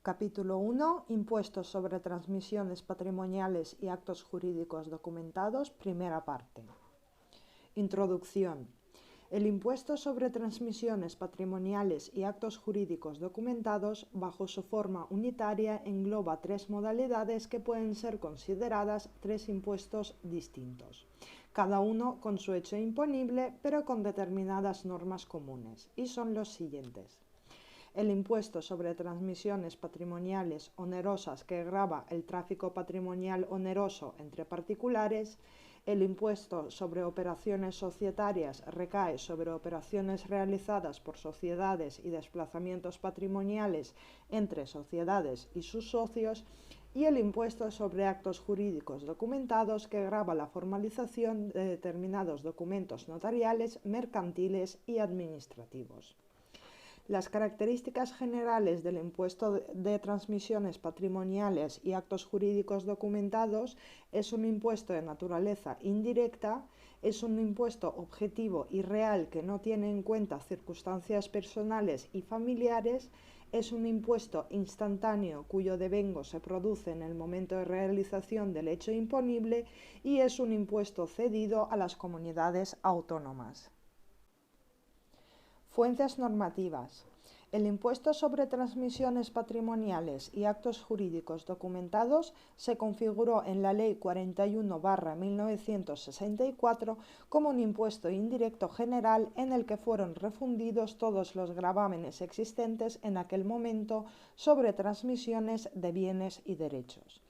Capítulo 1. Impuestos sobre transmisiones patrimoniales y actos jurídicos documentados. Primera parte. Introducción. El impuesto sobre transmisiones patrimoniales y actos jurídicos documentados, bajo su forma unitaria, engloba tres modalidades que pueden ser consideradas tres impuestos distintos, cada uno con su hecho imponible, pero con determinadas normas comunes, y son los siguientes. El impuesto sobre transmisiones patrimoniales onerosas, que grava el tráfico patrimonial oneroso entre particulares. El impuesto sobre operaciones societarias recae sobre operaciones realizadas por sociedades y desplazamientos patrimoniales entre sociedades y sus socios. Y el impuesto sobre actos jurídicos documentados, que grava la formalización de determinados documentos notariales, mercantiles y administrativos. Las características generales del impuesto de transmisiones patrimoniales y actos jurídicos documentados: es un impuesto de naturaleza indirecta, es un impuesto objetivo y real que no tiene en cuenta circunstancias personales y familiares, es un impuesto instantáneo cuyo devengo se produce en el momento de realización del hecho imponible y es un impuesto cedido a las comunidades autónomas. Fuentes normativas. El impuesto sobre transmisiones patrimoniales y actos jurídicos documentados se configuró en la Ley 41/1964 como un impuesto indirecto general en el que fueron refundidos todos los gravámenes existentes en aquel momento sobre transmisiones de bienes y derechos.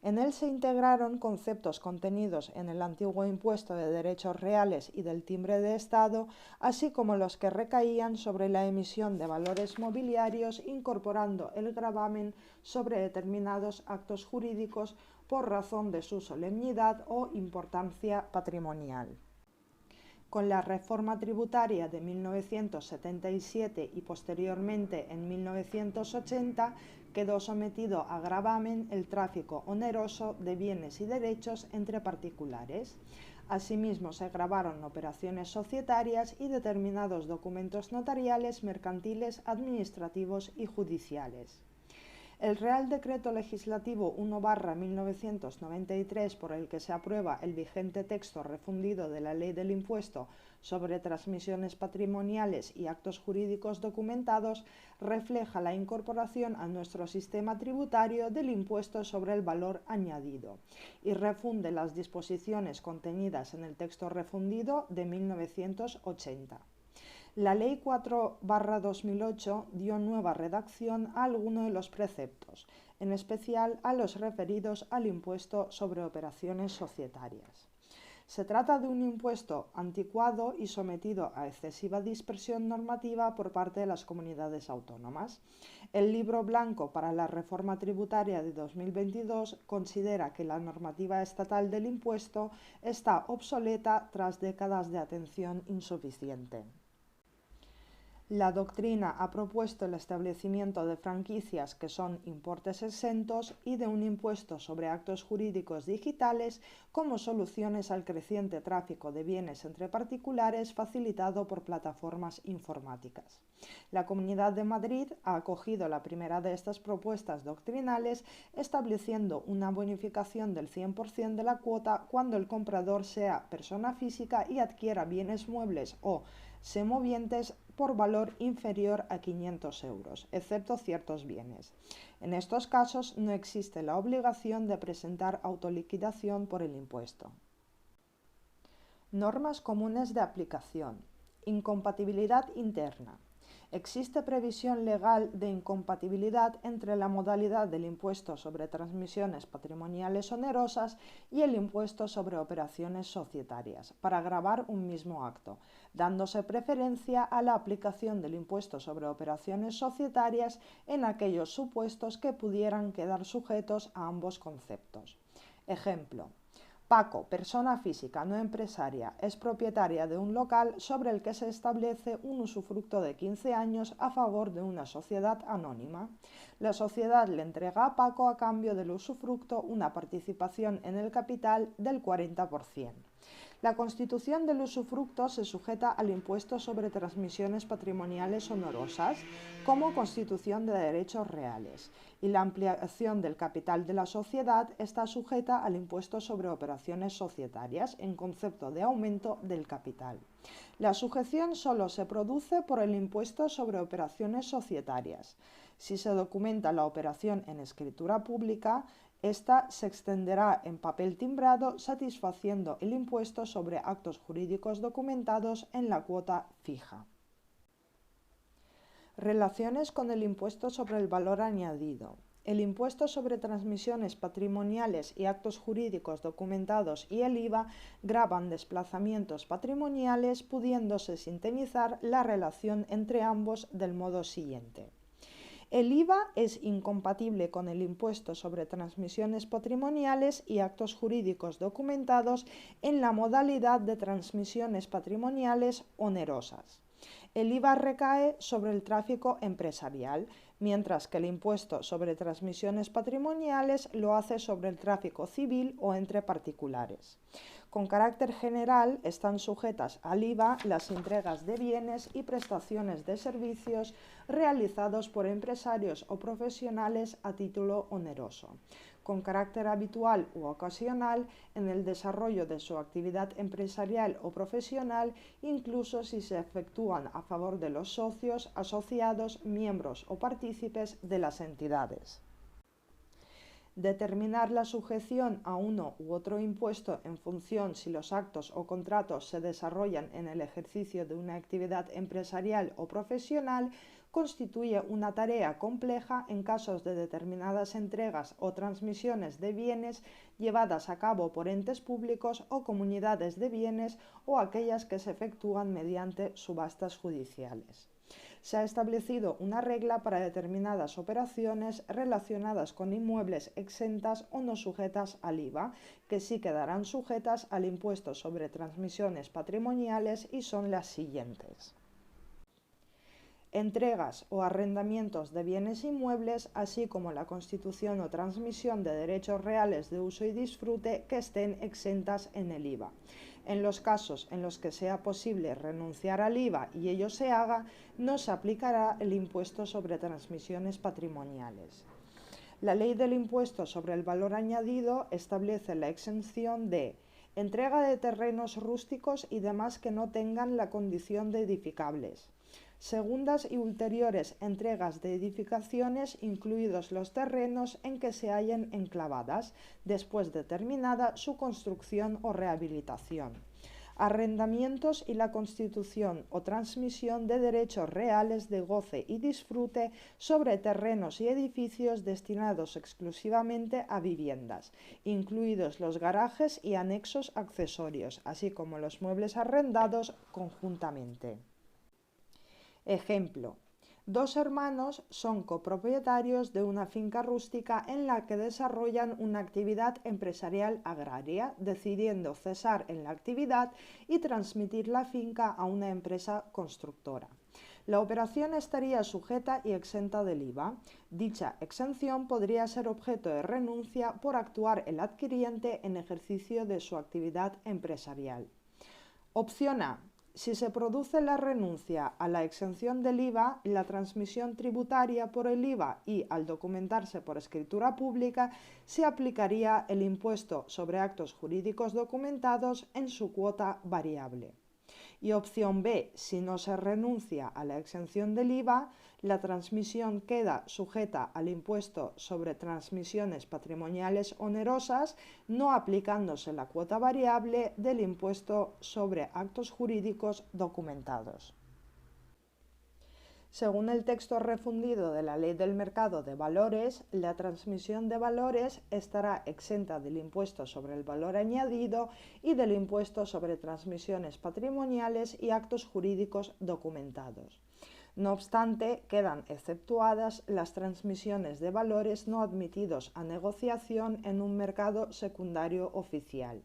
En él se integraron conceptos contenidos en el antiguo impuesto de derechos reales y del timbre de Estado, así como los que recaían sobre la emisión de valores mobiliarios, incorporando el gravamen sobre determinados actos jurídicos por razón de su solemnidad o importancia patrimonial. Con la reforma tributaria de 1977 y posteriormente en 1980 quedó sometido a gravamen el tráfico oneroso de bienes y derechos entre particulares. Asimismo, se gravaron operaciones societarias y determinados documentos notariales, mercantiles, administrativos y judiciales. El Real Decreto Legislativo 1/1993, por el que se aprueba el vigente texto refundido de la Ley del Impuesto sobre transmisiones patrimoniales y actos jurídicos documentados, refleja la incorporación a nuestro sistema tributario del impuesto sobre el valor añadido y refunde las disposiciones contenidas en el texto refundido de 1980. La Ley 4/2008 dio nueva redacción a algunos de los preceptos, en especial a los referidos al impuesto sobre operaciones societarias. Se trata de un impuesto anticuado y sometido a excesiva dispersión normativa por parte de las comunidades autónomas. El Libro Blanco para la Reforma Tributaria de 2022 considera que la normativa estatal del impuesto está obsoleta tras décadas de atención insuficiente. La doctrina ha propuesto el establecimiento de franquicias, que son importes exentos, y de un impuesto sobre actos jurídicos digitales como soluciones al creciente tráfico de bienes entre particulares facilitado por plataformas informáticas. La Comunidad de Madrid ha acogido la primera de estas propuestas doctrinales, estableciendo una bonificación del 100% de la cuota cuando el comprador sea persona física y adquiera bienes muebles o semovientes por valor inferior a 500 euros, excepto ciertos bienes. En estos casos no existe la obligación de presentar autoliquidación por el impuesto. Normas comunes de aplicación. Incompatibilidad interna. Existe previsión legal de incompatibilidad entre la modalidad del impuesto sobre transmisiones patrimoniales onerosas y el impuesto sobre operaciones societarias para gravar un mismo acto, dándose preferencia a la aplicación del impuesto sobre operaciones societarias en aquellos supuestos que pudieran quedar sujetos a ambos conceptos. Ejemplo: Paco, persona física no empresaria, es propietaria de un local sobre el que se establece un usufructo de 15 años a favor de una sociedad anónima. La sociedad le entrega a Paco, a cambio del usufructo, una participación en el capital del 40%. La constitución del usufructo se sujeta al impuesto sobre transmisiones patrimoniales onerosas como constitución de derechos reales, y la ampliación del capital de la sociedad está sujeta al impuesto sobre operaciones societarias en concepto de aumento del capital. La sujeción solo se produce por el impuesto sobre operaciones societarias. Si se documenta la operación en escritura pública, esta se extenderá en papel timbrado satisfaciendo el impuesto sobre actos jurídicos documentados en la cuota fija. Relaciones con el impuesto sobre el valor añadido. El impuesto sobre transmisiones patrimoniales y actos jurídicos documentados y el IVA gravan desplazamientos patrimoniales, pudiéndose sintetizar la relación entre ambos del modo siguiente. El IVA es incompatible con el impuesto sobre transmisiones patrimoniales y actos jurídicos documentados en la modalidad de transmisiones patrimoniales onerosas. El IVA recae sobre el tráfico empresarial, mientras que el impuesto sobre transmisiones patrimoniales lo hace sobre el tráfico civil o entre particulares. Con carácter general, están sujetas al IVA las entregas de bienes y prestaciones de servicios realizados por empresarios o profesionales a título oneroso, con carácter habitual u ocasional en el desarrollo de su actividad empresarial o profesional, incluso si se efectúan a favor de los socios, asociados, miembros o partícipes de las entidades. Determinar la sujeción a uno u otro impuesto en función si los actos o contratos se desarrollan en el ejercicio de una actividad empresarial o profesional constituye una tarea compleja en casos de determinadas entregas o transmisiones de bienes llevadas a cabo por entes públicos o comunidades de bienes o aquellas que se efectúan mediante subastas judiciales. Se ha establecido una regla para determinadas operaciones relacionadas con inmuebles exentas o no sujetas al IVA, que sí quedarán sujetas al impuesto sobre transmisiones patrimoniales y son las siguientes. Entregas o arrendamientos de bienes inmuebles, así como la constitución o transmisión de derechos reales de uso y disfrute que estén exentas en el IVA. En los casos en los que sea posible renunciar al IVA y ello se haga, no se aplicará el impuesto sobre transmisiones patrimoniales. La ley del impuesto sobre el valor añadido establece la exención de entrega de terrenos rústicos y demás que no tengan la condición de edificables, segundas y ulteriores entregas de edificaciones, incluidos los terrenos en que se hallen enclavadas, después de terminada su construcción o rehabilitación, arrendamientos y la constitución o transmisión de derechos reales de goce y disfrute sobre terrenos y edificios destinados exclusivamente a viviendas, incluidos los garajes y anexos accesorios, así como los muebles arrendados conjuntamente. Ejemplo: dos hermanos son copropietarios de una finca rústica en la que desarrollan una actividad empresarial agraria, decidiendo cesar en la actividad y transmitir la finca a una empresa constructora. La operación estaría sujeta y exenta del IVA. Dicha exención podría ser objeto de renuncia por actuar el adquiriente en ejercicio de su actividad empresarial. Opción A: si se produce la renuncia a la exención del IVA, la transmisión tributaria por el IVA y, al documentarse por escritura pública, se aplicaría el impuesto sobre actos jurídicos documentados en su cuota variable. Y opción B: si no se renuncia a la exención del IVA, la transmisión queda sujeta al impuesto sobre transmisiones patrimoniales onerosas, no aplicándose la cuota variable del impuesto sobre actos jurídicos documentados. Según el texto refundido de la Ley del Mercado de Valores, la transmisión de valores estará exenta del impuesto sobre el valor añadido y del impuesto sobre transmisiones patrimoniales y actos jurídicos documentados. No obstante, quedan exceptuadas las transmisiones de valores no admitidos a negociación en un mercado secundario oficial,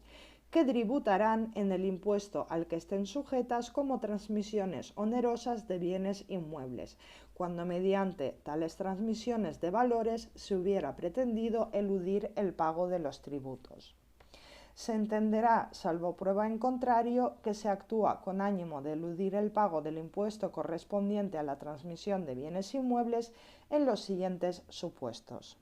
que tributarán en el impuesto al que estén sujetas como transmisiones onerosas de bienes inmuebles, cuando mediante tales transmisiones de valores se hubiera pretendido eludir el pago de los tributos. Se entenderá, salvo prueba en contrario, que se actúa con ánimo de eludir el pago del impuesto correspondiente a la transmisión de bienes inmuebles en los siguientes supuestos.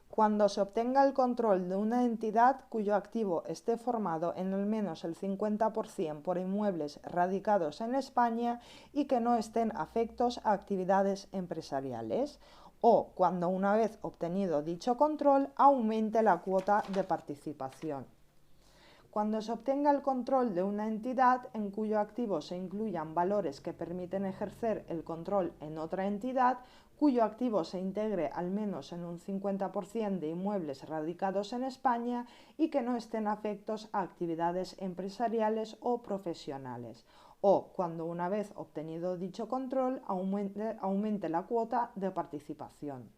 Cuando se obtenga el control de una entidad cuyo activo esté formado en al menos el 50% por inmuebles radicados en España y que no estén afectos a actividades empresariales, o cuando una vez obtenido dicho control aumente la cuota de participación. Cuando se obtenga el control de una entidad en cuyo activo se incluyan valores que permiten ejercer el control en otra entidad, cuyo activo se integre al menos en un 50% de inmuebles radicados en España y que no estén afectos a actividades empresariales o profesionales, o cuando una vez obtenido dicho control aumente la cuota de participación,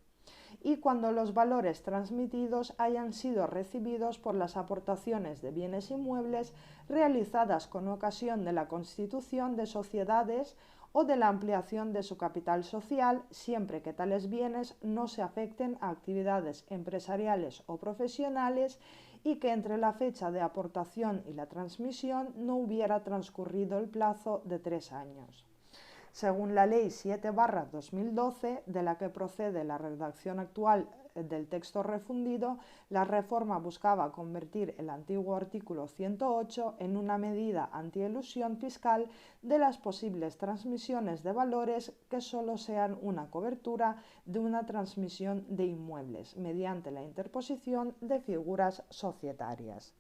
y cuando los valores transmitidos hayan sido recibidos por las aportaciones de bienes inmuebles realizadas con ocasión de la constitución de sociedades o de la ampliación de su capital social, siempre que tales bienes no se afecten a actividades empresariales o profesionales y que entre la fecha de aportación y la transmisión no hubiera transcurrido el plazo de 3 años. Según la Ley 7/2012, de la que procede la redacción actual del texto refundido, la reforma buscaba convertir el antiguo artículo 108 en una medida antielusión fiscal de las posibles transmisiones de valores que solo sean una cobertura de una transmisión de inmuebles mediante la interposición de figuras societarias.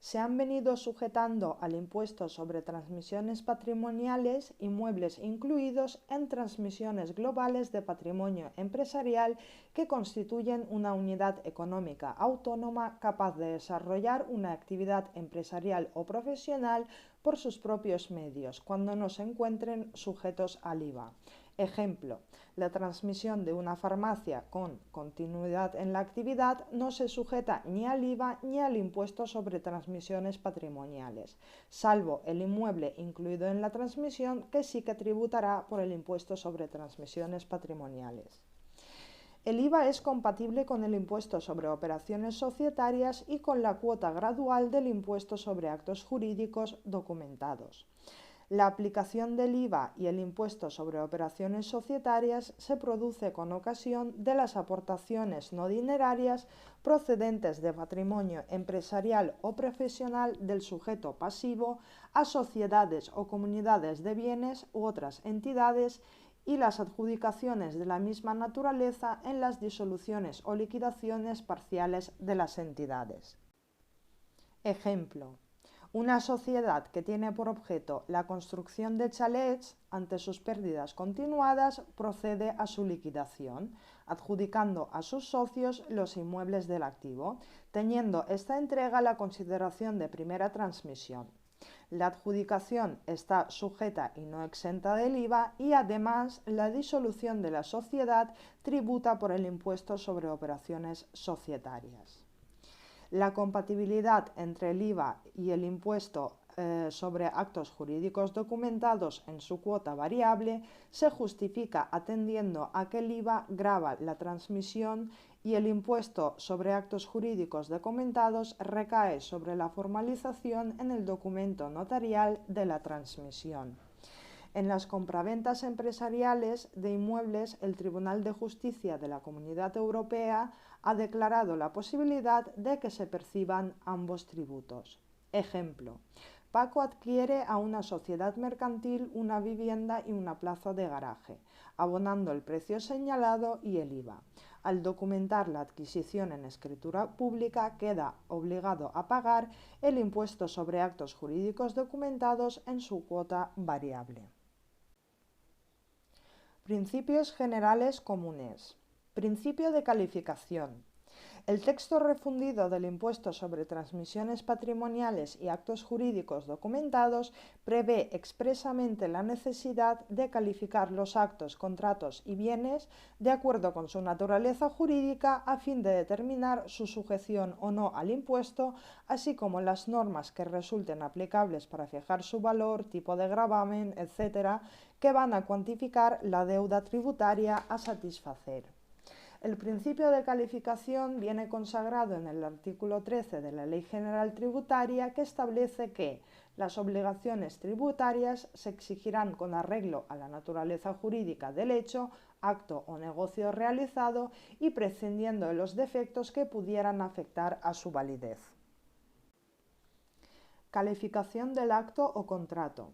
Se han venido sujetando al impuesto sobre transmisiones patrimoniales, inmuebles incluidos, en transmisiones globales de patrimonio empresarial que constituyen una unidad económica autónoma capaz de desarrollar una actividad empresarial o profesional por sus propios medios, cuando no se encuentren sujetos al IVA. Ejemplo, la transmisión de una farmacia con continuidad en la actividad no se sujeta ni al IVA ni al impuesto sobre transmisiones patrimoniales, salvo el inmueble incluido en la transmisión, que sí que tributará por el impuesto sobre transmisiones patrimoniales. El IVA es compatible con el impuesto sobre operaciones societarias y con la cuota gradual del impuesto sobre actos jurídicos documentados. La aplicación del IVA y el impuesto sobre operaciones societarias se produce con ocasión de las aportaciones no dinerarias procedentes de patrimonio empresarial o profesional del sujeto pasivo a sociedades o comunidades de bienes u otras entidades y las adjudicaciones de la misma naturaleza en las disoluciones o liquidaciones parciales de las entidades. Ejemplo: una sociedad que tiene por objeto la construcción de chalets, ante sus pérdidas continuadas, procede a su liquidación, adjudicando a sus socios los inmuebles del activo, teniendo esta entrega la consideración de primera transmisión. La adjudicación está sujeta y no exenta del IVA y además la disolución de la sociedad tributa por el impuesto sobre operaciones societarias. La compatibilidad entre el IVA y el impuesto sobre actos jurídicos documentados en su cuota variable se justifica atendiendo a que el IVA grava la transmisión y el impuesto sobre actos jurídicos documentados recae sobre la formalización en el documento notarial de la transmisión. En las compraventas empresariales de inmuebles, el Tribunal de Justicia de la Comunidad Europea ha declarado la posibilidad de que se perciban ambos tributos. Ejemplo: Paco adquiere a una sociedad mercantil una vivienda y una plaza de garaje, abonando el precio señalado y el IVA. Al documentar la adquisición en escritura pública, queda obligado a pagar el impuesto sobre actos jurídicos documentados en su cuota variable. Principios generales comunes. Principio de calificación. El texto refundido del impuesto sobre transmisiones patrimoniales y actos jurídicos documentados prevé expresamente la necesidad de calificar los actos, contratos y bienes de acuerdo con su naturaleza jurídica a fin de determinar su sujeción o no al impuesto, así como las normas que resulten aplicables para fijar su valor, tipo de gravamen, etc., que van a cuantificar la deuda tributaria a satisfacer. El principio de calificación viene consagrado en el artículo 13 de la Ley General Tributaria, que establece que las obligaciones tributarias se exigirán con arreglo a la naturaleza jurídica del hecho, acto o negocio realizado y prescindiendo de los defectos que pudieran afectar a su validez. Calificación del acto o contrato.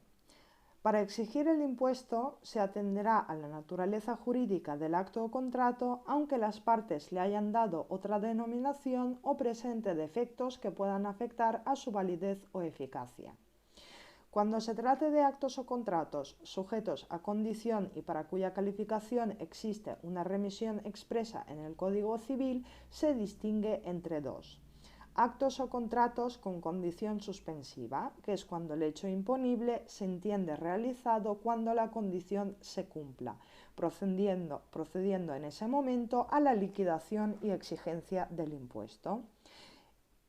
Para exigir el impuesto se atenderá a la naturaleza jurídica del acto o contrato, aunque las partes le hayan dado otra denominación o presente defectos que puedan afectar a su validez o eficacia. Cuando se trate de actos o contratos sujetos a condición y para cuya calificación existe una remisión expresa en el Código Civil, se distingue entre dos. Actos o contratos con condición suspensiva, que es cuando el hecho imponible se entiende realizado cuando la condición se cumpla, procediendo en ese momento a la liquidación y exigencia del impuesto.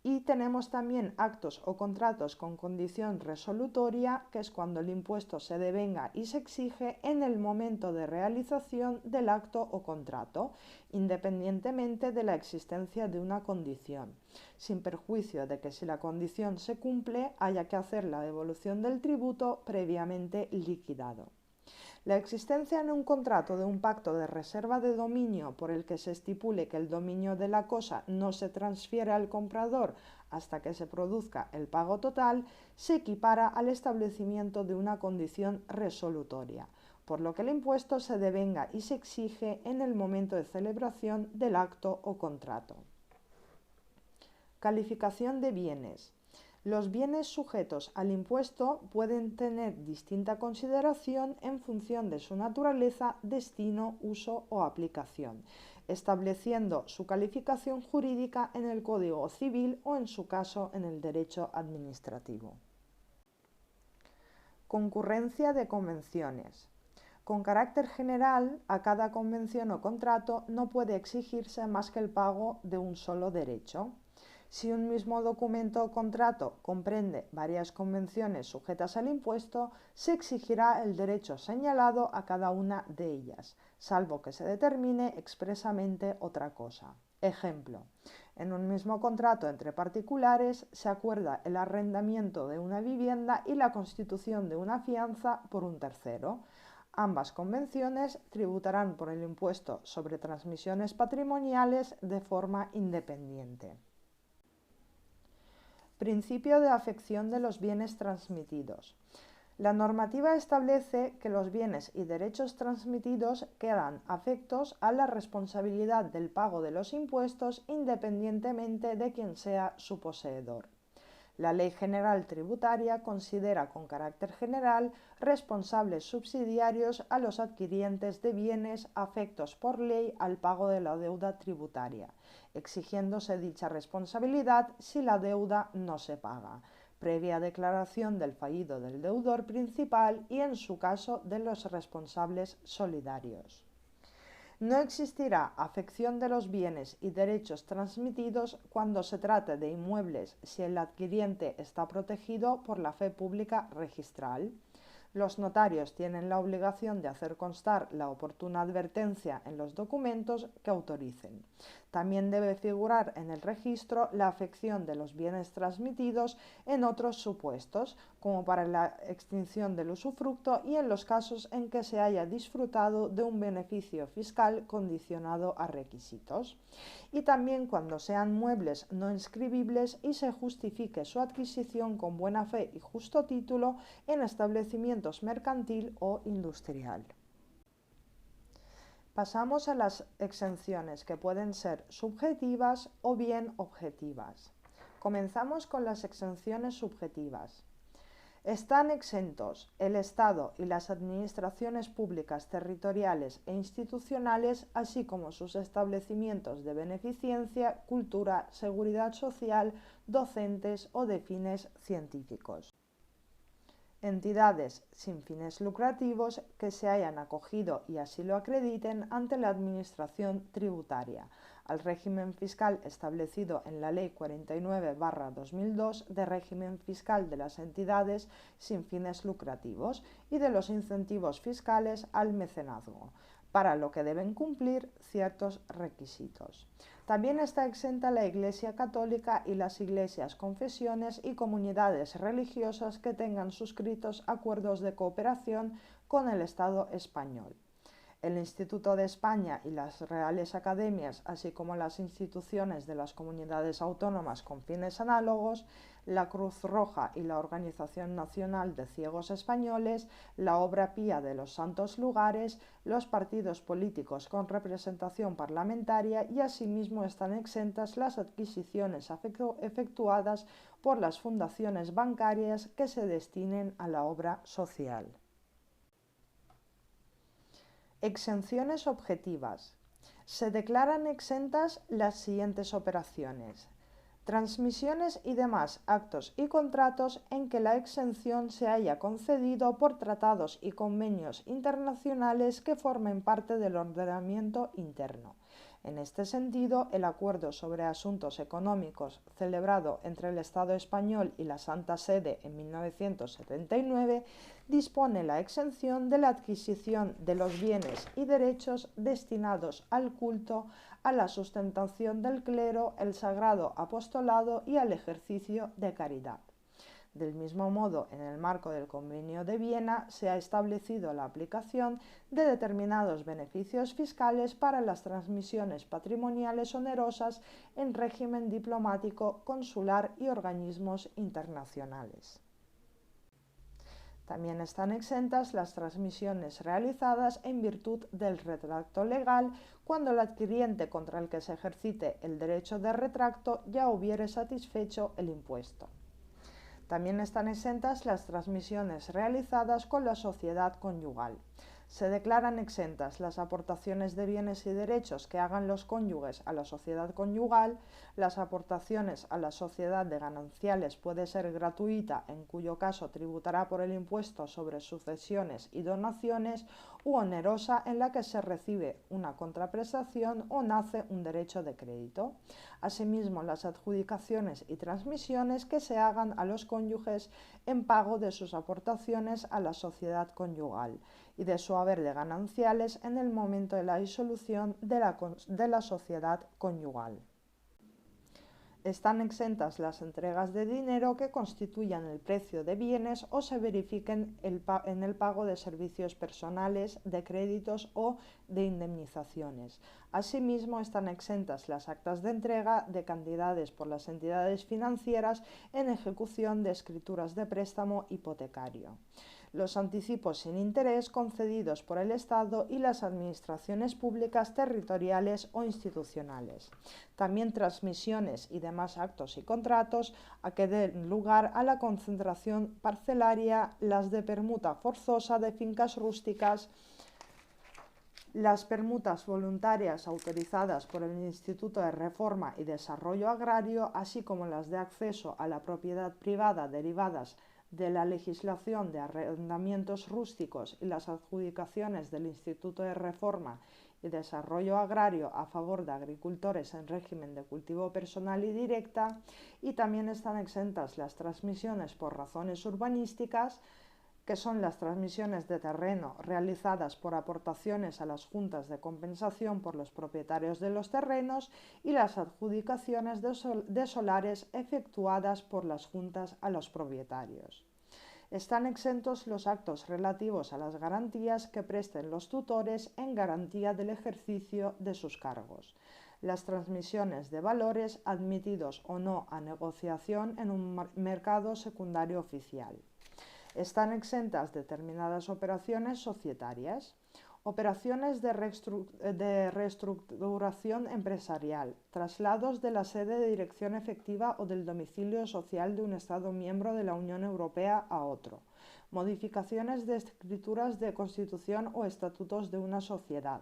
Y tenemos también actos o contratos con condición resolutoria, que es cuando el impuesto se devenga y se exige en el momento de realización del acto o contrato, independientemente de la existencia de una condición, sin perjuicio de que si la condición se cumple haya que hacer la devolución del tributo previamente liquidado. La existencia en un contrato de un pacto de reserva de dominio por el que se estipule que el dominio de la cosa no se transfiere al comprador hasta que se produzca el pago total se equipara al establecimiento de una condición resolutoria, por lo que el impuesto se devenga y se exige en el momento de celebración del acto o contrato. Calificación de bienes. Los bienes sujetos al impuesto pueden tener distinta consideración en función de su naturaleza, destino, uso o aplicación, estableciendo su calificación jurídica en el Código Civil o, en su caso, en el derecho administrativo. Concurrencia de convenciones. Con carácter general, a cada convención o contrato no puede exigirse más que el pago de un solo derecho. Si un mismo documento o contrato comprende varias convenciones sujetas al impuesto, se exigirá el derecho señalado a cada una de ellas, salvo que se determine expresamente otra cosa. Ejemplo: en un mismo contrato entre particulares se acuerda el arrendamiento de una vivienda y la constitución de una fianza por un tercero. Ambas convenciones tributarán por el impuesto sobre transmisiones patrimoniales de forma independiente. Principio de afección de los bienes transmitidos. La normativa establece que los bienes y derechos transmitidos quedan afectos a la responsabilidad del pago de los impuestos independientemente de quién sea su poseedor. La Ley General Tributaria considera con carácter general responsables subsidiarios a los adquirientes de bienes afectos por ley al pago de la deuda tributaria, exigiéndose dicha responsabilidad si la deuda no se paga, previa declaración del fallido del deudor principal y, en su caso, de los responsables solidarios. No existirá afección de los bienes y derechos transmitidos cuando se trate de inmuebles si el adquiriente está protegido por la fe pública registral. Los notarios tienen la obligación de hacer constar la oportuna advertencia en los documentos que autoricen. También debe figurar en el registro la afección de los bienes transmitidos en otros supuestos, como para la extinción del usufructo y en los casos en que se haya disfrutado de un beneficio fiscal condicionado a requisitos. Y también cuando sean muebles no inscribibles y se justifique su adquisición con buena fe y justo título en establecimientos mercantil o industrial. Pasamos a las exenciones, que pueden ser subjetivas o bien objetivas. Comenzamos con las exenciones subjetivas. Están exentos el Estado y las administraciones públicas territoriales e institucionales, así como sus establecimientos de beneficencia, cultura, seguridad social, docentes o de fines científicos. Entidades sin fines lucrativos que se hayan acogido y así lo acrediten ante la Administración tributaria, al régimen fiscal establecido en la Ley 49/2002 de régimen fiscal de las entidades sin fines lucrativos y de los incentivos fiscales al mecenazgo, para lo que deben cumplir ciertos requisitos. También está exenta la Iglesia Católica y las iglesias, confesiones y comunidades religiosas que tengan suscritos acuerdos de cooperación con el Estado español. El Instituto de España y las Reales Academias, así como las instituciones de las comunidades autónomas con fines análogos, la Cruz Roja y la Organización Nacional de Ciegos Españoles, la Obra Pía de los Santos Lugares, los partidos políticos con representación parlamentaria y asimismo están exentas las adquisiciones efectuadas por las fundaciones bancarias que se destinen a la obra social. Exenciones objetivas. Se declaran exentas las siguientes operaciones: transmisiones y demás actos y contratos en que la exención se haya concedido por tratados y convenios internacionales que formen parte del ordenamiento interno. En este sentido, el acuerdo sobre asuntos económicos celebrado entre el Estado español y la Santa Sede en 1979 dispone la exención de la adquisición de los bienes y derechos destinados al culto, a la sustentación del clero, el sagrado apostolado y al ejercicio de caridad. Del mismo modo, en el marco del Convenio de Viena se ha establecido la aplicación de determinados beneficios fiscales para las transmisiones patrimoniales onerosas en régimen diplomático, consular y organismos internacionales. También están exentas las transmisiones realizadas en virtud del retracto legal cuando el adquiriente contra el que se ejercite el derecho de retracto ya hubiere satisfecho el impuesto. También están exentas las transmisiones realizadas con la sociedad conyugal. Se declaran exentas las aportaciones de bienes y derechos que hagan los cónyuges a la sociedad conyugal, las aportaciones a la sociedad de gananciales puede ser gratuita, en cuyo caso tributará por el impuesto sobre sucesiones y donaciones, u onerosa, en la que se recibe una contraprestación o nace un derecho de crédito. Asimismo, las adjudicaciones y transmisiones que se hagan a los cónyuges en pago de sus aportaciones a la sociedad conyugal y de su haber de gananciales en el momento de la disolución de la sociedad conyugal. Están exentas las entregas de dinero que constituyan el precio de bienes o se verifiquen en el pago de servicios personales, de créditos o de indemnizaciones. Asimismo, están exentas las actas de entrega de cantidades por las entidades financieras en ejecución de escrituras de préstamo hipotecario, los anticipos sin interés concedidos por el Estado y las administraciones públicas territoriales o institucionales. También transmisiones y demás actos y contratos a que den lugar a la concentración parcelaria, las de permuta forzosa de fincas rústicas, las permutas voluntarias autorizadas por el Instituto de Reforma y Desarrollo Agrario, así como las de acceso a la propiedad privada derivadas de la legislación de arrendamientos rústicos y las adjudicaciones del Instituto de Reforma y Desarrollo Agrario a favor de agricultores en régimen de cultivo personal y directa, y también están exentas las transmisiones por razones urbanísticas, que son las transmisiones de terreno realizadas por aportaciones a las juntas de compensación por los propietarios de los terrenos y las adjudicaciones de solares efectuadas por las juntas a los propietarios. Están exentos los actos relativos a las garantías que presten los tutores en garantía del ejercicio de sus cargos, las transmisiones de valores admitidos o no a negociación en un mercado secundario oficial. Están exentas determinadas operaciones societarias, operaciones de reestructuración empresarial, traslados de la sede de dirección efectiva o del domicilio social de un Estado miembro de la Unión Europea a otro, modificaciones de escrituras de constitución o estatutos de una sociedad,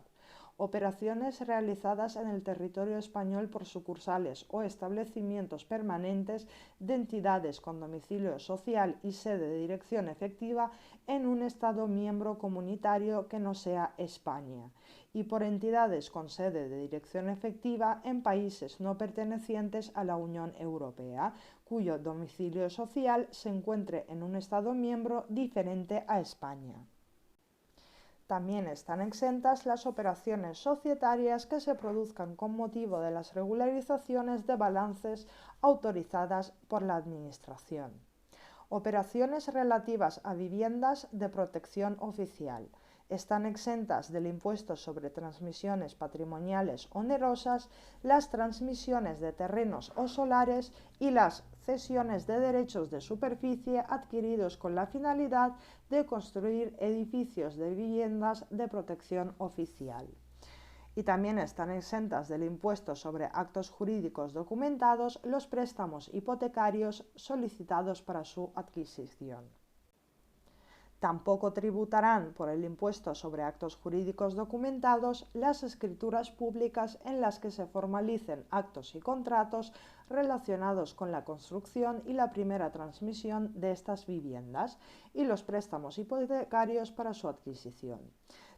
operaciones realizadas en el territorio español por sucursales o establecimientos permanentes de entidades con domicilio social y sede de dirección efectiva en un Estado miembro comunitario que no sea España, y por entidades con sede de dirección efectiva en países no pertenecientes a la Unión Europea, cuyo domicilio social se encuentre en un Estado miembro diferente a España. También están exentas las operaciones societarias que se produzcan con motivo de las regularizaciones de balances autorizadas por la Administración. Operaciones relativas a viviendas de protección oficial. Están exentas del impuesto sobre transmisiones patrimoniales onerosas las transmisiones de terrenos o solares y las cesiones de derechos de superficie adquiridos con la finalidad de construir edificios de viviendas de protección oficial. Y también están exentas del impuesto sobre actos jurídicos documentados los préstamos hipotecarios solicitados para su adquisición. Tampoco tributarán por el impuesto sobre actos jurídicos documentados las escrituras públicas en las que se formalicen actos y contratos relacionados con la construcción y la primera transmisión de estas viviendas y los préstamos hipotecarios para su adquisición.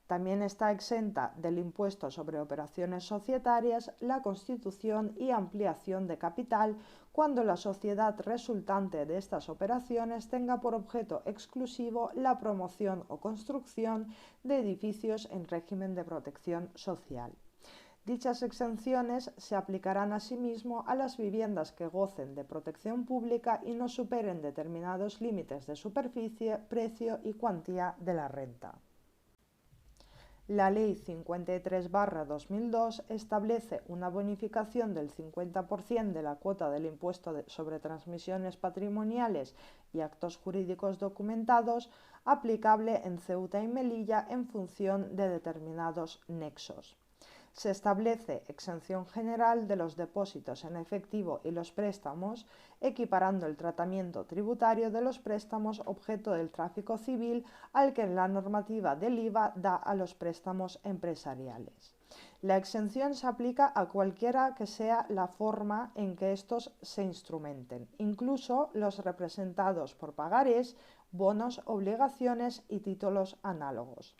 También está exenta del impuesto sobre operaciones societarias la constitución y ampliación de capital cuando la sociedad resultante de estas operaciones tenga por objeto exclusivo la promoción o construcción de edificios en régimen de protección social. Dichas exenciones se aplicarán asimismo a las viviendas que gocen de protección pública y no superen determinados límites de superficie, precio y cuantía de la renta. La Ley 53/2002 establece una bonificación del 50% de la cuota del impuesto sobre transmisiones patrimoniales y actos jurídicos documentados aplicable en Ceuta y Melilla en función de determinados nexos. Se establece exención general de los depósitos en efectivo y los préstamos, equiparando el tratamiento tributario de los préstamos objeto del tráfico civil al que la normativa del IVA da a los préstamos empresariales. La exención se aplica a cualquiera que sea la forma en que estos se instrumenten, incluso los representados por pagarés, bonos, obligaciones y títulos análogos.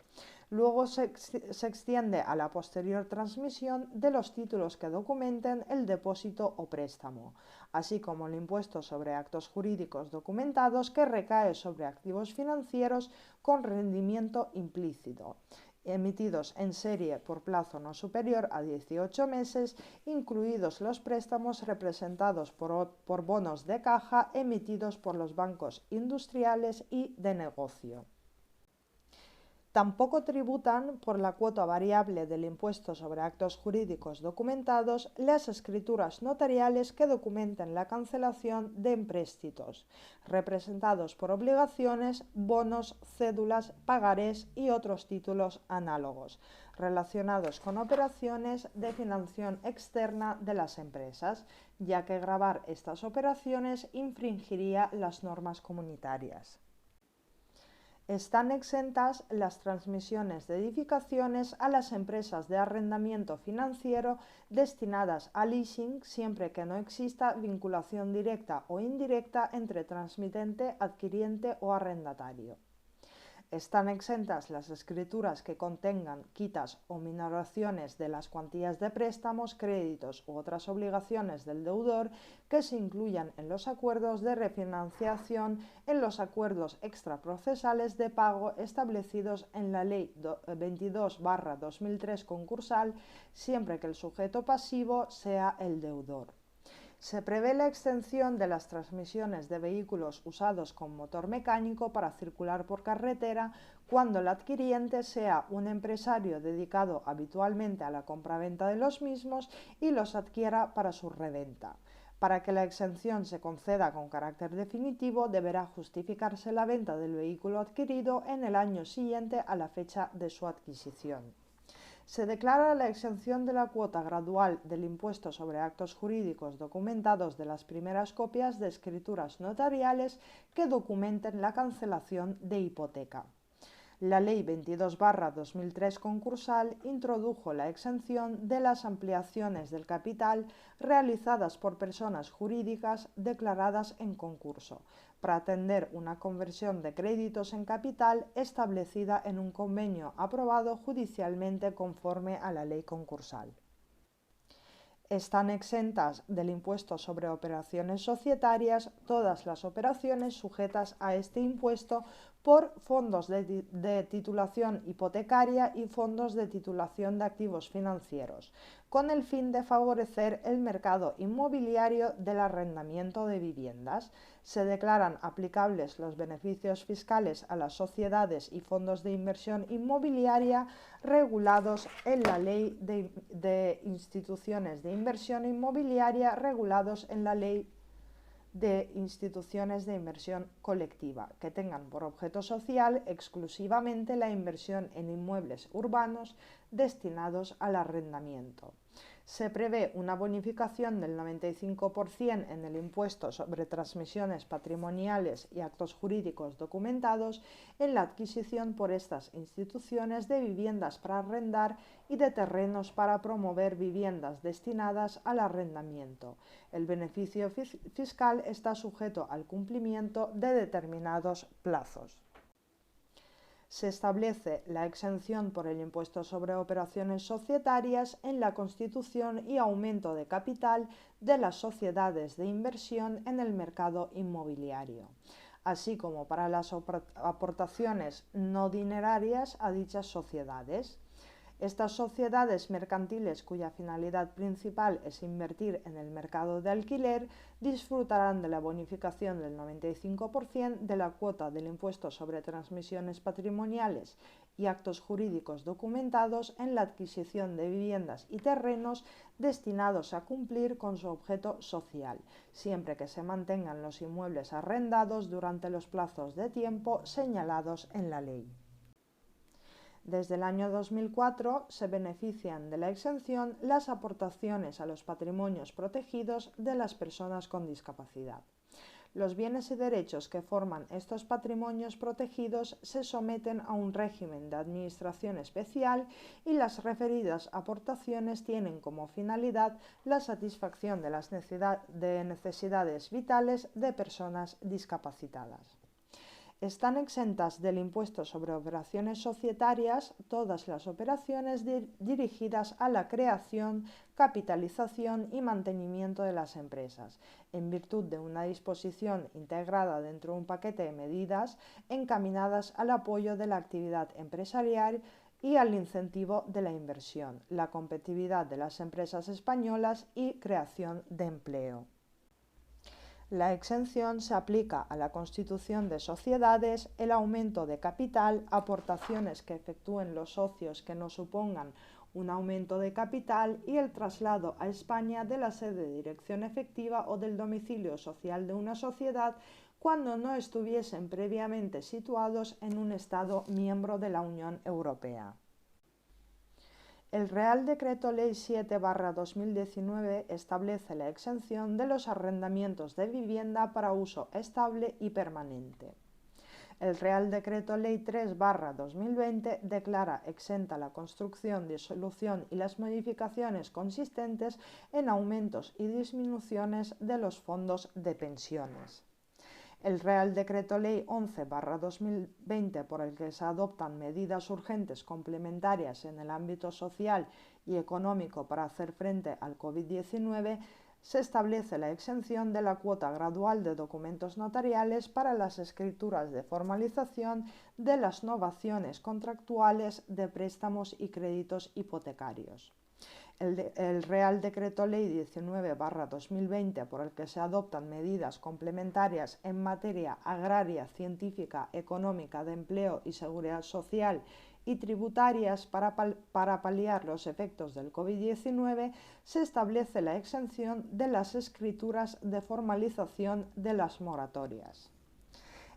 Luego se extiende a la posterior transmisión de los títulos que documenten el depósito o préstamo, así como el impuesto sobre actos jurídicos documentados que recae sobre activos financieros con rendimiento implícito, emitidos en serie por plazo no superior a 18 meses, incluidos los préstamos representados por bonos de caja emitidos por los bancos industriales y de negocio. Tampoco tributan por la cuota variable del impuesto sobre actos jurídicos documentados las escrituras notariales que documenten la cancelación de empréstitos, representados por obligaciones, bonos, cédulas, pagarés y otros títulos análogos, relacionados con operaciones de financiación externa de las empresas, ya que gravar estas operaciones infringiría las normas comunitarias. Están exentas las transmisiones de edificaciones a las empresas de arrendamiento financiero destinadas a leasing siempre que no exista vinculación directa o indirecta entre transmitente, adquiriente o arrendatario. Están exentas las escrituras que contengan quitas o minoraciones de las cuantías de préstamos, créditos u otras obligaciones del deudor que se incluyan en los acuerdos de refinanciación, en los acuerdos extraprocesales de pago establecidos en la Ley 22/2003 concursal, siempre que el sujeto pasivo sea el deudor. Se prevé la exención de las transmisiones de vehículos usados con motor mecánico para circular por carretera cuando el adquiriente sea un empresario dedicado habitualmente a la compraventa de los mismos y los adquiera para su reventa. Para que la exención se conceda con carácter definitivo, deberá justificarse la venta del vehículo adquirido en el año siguiente a la fecha de su adquisición. Se declara la exención de la cuota gradual del impuesto sobre actos jurídicos documentados de las primeras copias de escrituras notariales que documenten la cancelación de hipoteca. La Ley 22/2003 concursal introdujo la exención de las ampliaciones del capital realizadas por personas jurídicas declaradas en concurso, para atender una conversión de créditos en capital establecida en un convenio aprobado judicialmente conforme a la ley concursal. Están exentas del impuesto sobre operaciones societarias todas las operaciones sujetas a este impuesto por fondos de titulación hipotecaria y fondos de titulación de activos financieros, con el fin de favorecer el mercado inmobiliario del arrendamiento de viviendas. Se declaran aplicables los beneficios fiscales a las sociedades y fondos de inversión inmobiliaria regulados en la Ley de Instituciones de Inversión Inmobiliaria, regulados en la Ley de instituciones de inversión colectiva, que tengan por objeto social exclusivamente la inversión en inmuebles urbanos destinados al arrendamiento. Se prevé una bonificación del 95% en el impuesto sobre transmisiones patrimoniales y actos jurídicos documentados en la adquisición por estas instituciones de viviendas para arrendar y de terrenos para promover viviendas destinadas al arrendamiento. El beneficio fiscal está sujeto al cumplimiento de determinados plazos. Se establece la exención por el impuesto sobre operaciones societarias en la constitución y aumento de capital de las sociedades de inversión en el mercado inmobiliario, así como para las aportaciones no dinerarias a dichas sociedades. Estas sociedades mercantiles, cuya finalidad principal es invertir en el mercado de alquiler, disfrutarán de la bonificación del 95% de la cuota del impuesto sobre transmisiones patrimoniales y actos jurídicos documentados en la adquisición de viviendas y terrenos destinados a cumplir con su objeto social, siempre que se mantengan los inmuebles arrendados durante los plazos de tiempo señalados en la ley. Desde el año 2004 se benefician de la exención las aportaciones a los patrimonios protegidos de las personas con discapacidad. Los bienes y derechos que forman estos patrimonios protegidos se someten a un régimen de administración especial y las referidas aportaciones tienen como finalidad la satisfacción de las necesidades vitales de personas discapacitadas. Están exentas del impuesto sobre operaciones societarias todas las operaciones dirigidas a la creación, capitalización y mantenimiento de las empresas, en virtud de una disposición integrada dentro de un paquete de medidas encaminadas al apoyo de la actividad empresarial y al incentivo de la inversión, la competitividad de las empresas españolas y creación de empleo. La exención se aplica a la constitución de sociedades, el aumento de capital, aportaciones que efectúen los socios que no supongan un aumento de capital y el traslado a España de la sede de dirección efectiva o del domicilio social de una sociedad cuando no estuviesen previamente situados en un Estado miembro de la Unión Europea. El Real Decreto Ley 7/2019 establece la exención de los arrendamientos de vivienda para uso estable y permanente. El Real Decreto Ley 3/2020 declara exenta la construcción, disolución y las modificaciones consistentes en aumentos y disminuciones de los fondos de pensiones. El Real Decreto Ley 11/2020, por el que se adoptan medidas urgentes complementarias en el ámbito social y económico para hacer frente al COVID-19, se establece la exención de la cuota gradual de documentos notariales para las escrituras de formalización de las novaciones contractuales de préstamos y créditos hipotecarios. El Real Decreto Ley 19/2020, por el que se adoptan medidas complementarias en materia agraria, científica, económica, de empleo y seguridad social y tributarias para paliar los efectos del COVID-19, se establece la exención de las escrituras de formalización de las moratorias.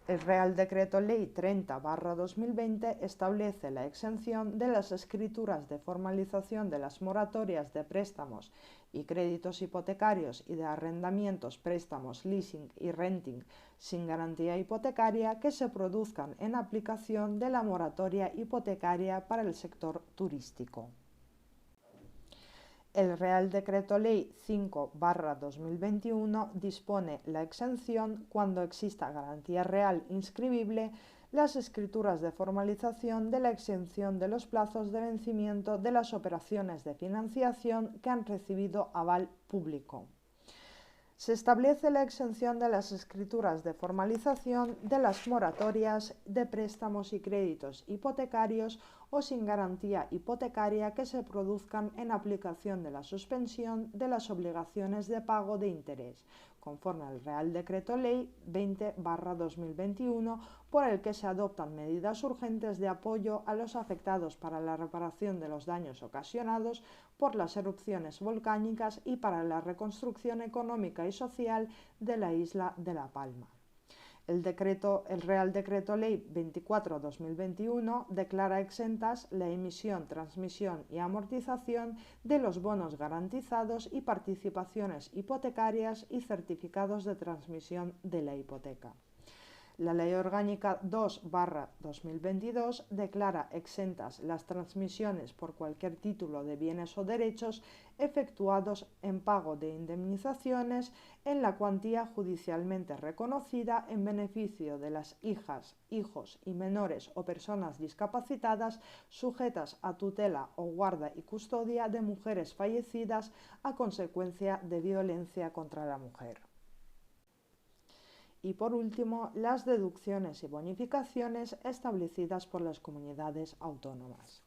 El Real Decreto Ley 30/2020 establece la exención de las escrituras de formalización de las moratorias de préstamos y créditos hipotecarios y de arrendamientos, préstamos, leasing y renting sin garantía hipotecaria que se produzcan en aplicación de la moratoria hipotecaria para el sector turístico. El Real Decreto Ley 5/2021 dispone la exención, cuando exista garantía real inscribible, las escrituras de formalización de la exención de los plazos de vencimiento de las operaciones de financiación que han recibido aval público. Se establece la exención de las escrituras de formalización de las moratorias de préstamos y créditos hipotecarios o sin garantía hipotecaria que se produzcan en aplicación de la suspensión de las obligaciones de pago de interés, conforme al Real Decreto Ley 20/2021, por el que se adoptan medidas urgentes de apoyo a los afectados para la reparación de los daños ocasionados por las erupciones volcánicas y para la reconstrucción económica y social de la isla de La Palma. El Real Decreto Ley 24/2021 declara exentas la emisión, transmisión y amortización de los bonos garantizados y participaciones hipotecarias y certificados de transmisión de la hipoteca. La Ley Orgánica 2/2022 declara exentas las transmisiones por cualquier título de bienes o derechos efectuados en pago de indemnizaciones en la cuantía judicialmente reconocida en beneficio de las hijas, hijos y menores o personas discapacitadas sujetas a tutela o guarda y custodia de mujeres fallecidas a consecuencia de violencia contra la mujer. Y por último, las deducciones y bonificaciones establecidas por las comunidades autónomas.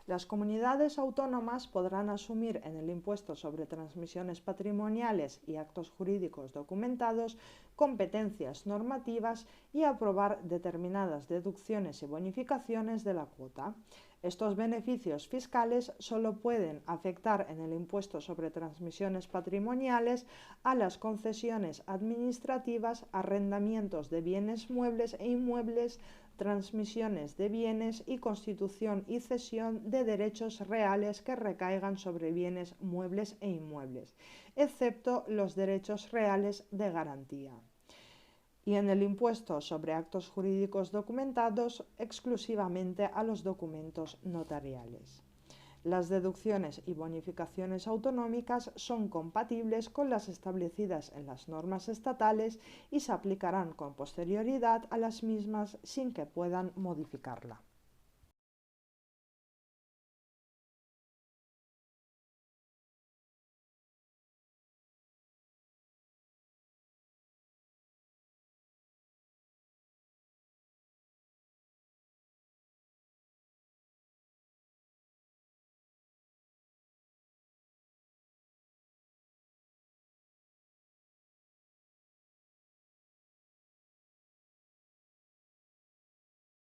Las comunidades autónomas podrán asumir en el impuesto sobre transmisiones patrimoniales y actos jurídicos documentados competencias normativas y aprobar determinadas deducciones y bonificaciones de la cuota. Estos beneficios fiscales solo pueden afectar en el impuesto sobre transmisiones patrimoniales a las concesiones administrativas, arrendamientos de bienes muebles e inmuebles, transmisiones de bienes y constitución y cesión de derechos reales que recaigan sobre bienes muebles e inmuebles, excepto los derechos reales de garantía. Y en el impuesto sobre actos jurídicos documentados exclusivamente a los documentos notariales. Las deducciones y bonificaciones autonómicas son compatibles con las establecidas en las normas estatales y se aplicarán con posterioridad a las mismas sin que puedan modificarla.